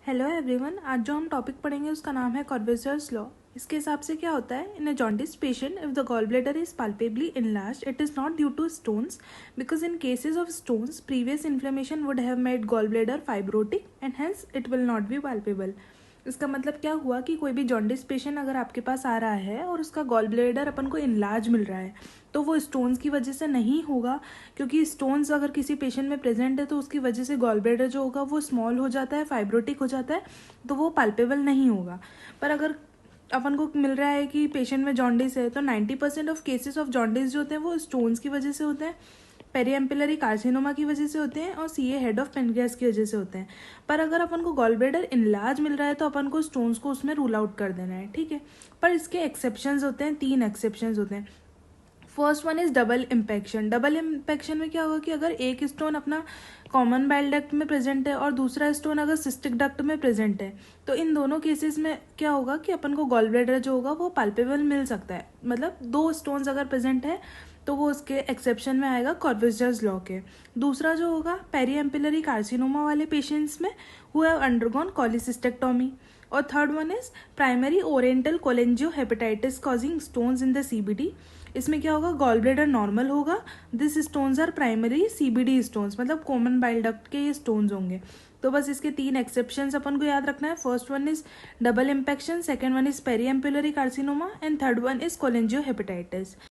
Hello everyone, आज जो हम टॉपिक पढ़ेंगे उसका नाम है कॉर्बेजर्स लॉ। इसके हिसाब से क्या होता है, in a jaundice patient if the gall bladder is palpably enlarged it is not due to stones because in cases of stones previous inflammation would have made gall bladder fibrotic and hence it will not be palpable. इसका मतलब क्या हुआ कि कोई भी jaundice patient अगर आपके पास आ रहा है और उसका गॉल ब्लैडर अपन को इनलार्ज मिल रहा है तो वो स्टोन्स की वजह से नहीं होगा, क्योंकि स्टोन्स अगर किसी पेशेंट में प्रेजेंट है तो उसकी वजह से गॉल ब्लैडर जो होगा वो स्मॉल हो जाता है, फाइब्रोटिक हो जाता है, तो वो पाल्पेबल नहीं होगा। पर अगर अपन को मिल रहा है कि पेशेंट में जॉन्डिस है तो 90% ऑफ केसेस ऑफ जॉन्डिस जो होते हैं वो स्टोन्स की वजह से होते हैं, पेरीएम्पिलरी कार्सिनोमा की वजह से होते हैं और सीए हेड ऑफ पेनक्रियास की वजह से होते हैं। पर अगर अपन को गॉल ब्लैडर इनलार्ज मिल रहा है तो अपन को स्टोन्स को उसमें रूल आउट कर देना है, ठीक है। पर इसके एक्सेप्शंस होते हैं, 3 एक्सेप्शंस होते हैं। First one is double impaction. Double impaction में क्या होगा कि अगर एक स्टोन अपना कॉमन बाइल डक्ट में प्रेजेंट है और दूसरा स्टोन अगर सिस्टिक डक्ट में प्रेजेंट है तो इन दोनों केसेस में क्या होगा कि अपन को गॉल ब्लैडर जो होगा वो पाल्पेबल मिल सकता है। मतलब 2 स्टोन्स अगर प्रेजेंट है तो वो उसके एक्सेप्शन में आएगा कॉर्बेजर्स लॉ के। दूसरा जो होगा पेरीएम्पिलरी कार्सिनोमा वाले पेशेंट्स में हु हैव अंडरगॉन कॉलिसिस्टेक्टोमी। और third one is primary oriental cholangiohepatitis causing stones in the CBD. इसमें क्या होगा, गॉल ब्लैडर नॉर्मल होगा, this stones are primary CBD stones, मतलब कॉमन बाइल डक्ट के ये स्टोन्स होंगे। तो बस इसके 3 एक्सेप्शंस अपन को याद रखना है। First one is double impaction, second one is periampullary carcinoma and third one is कोलेंजियो hepatitis.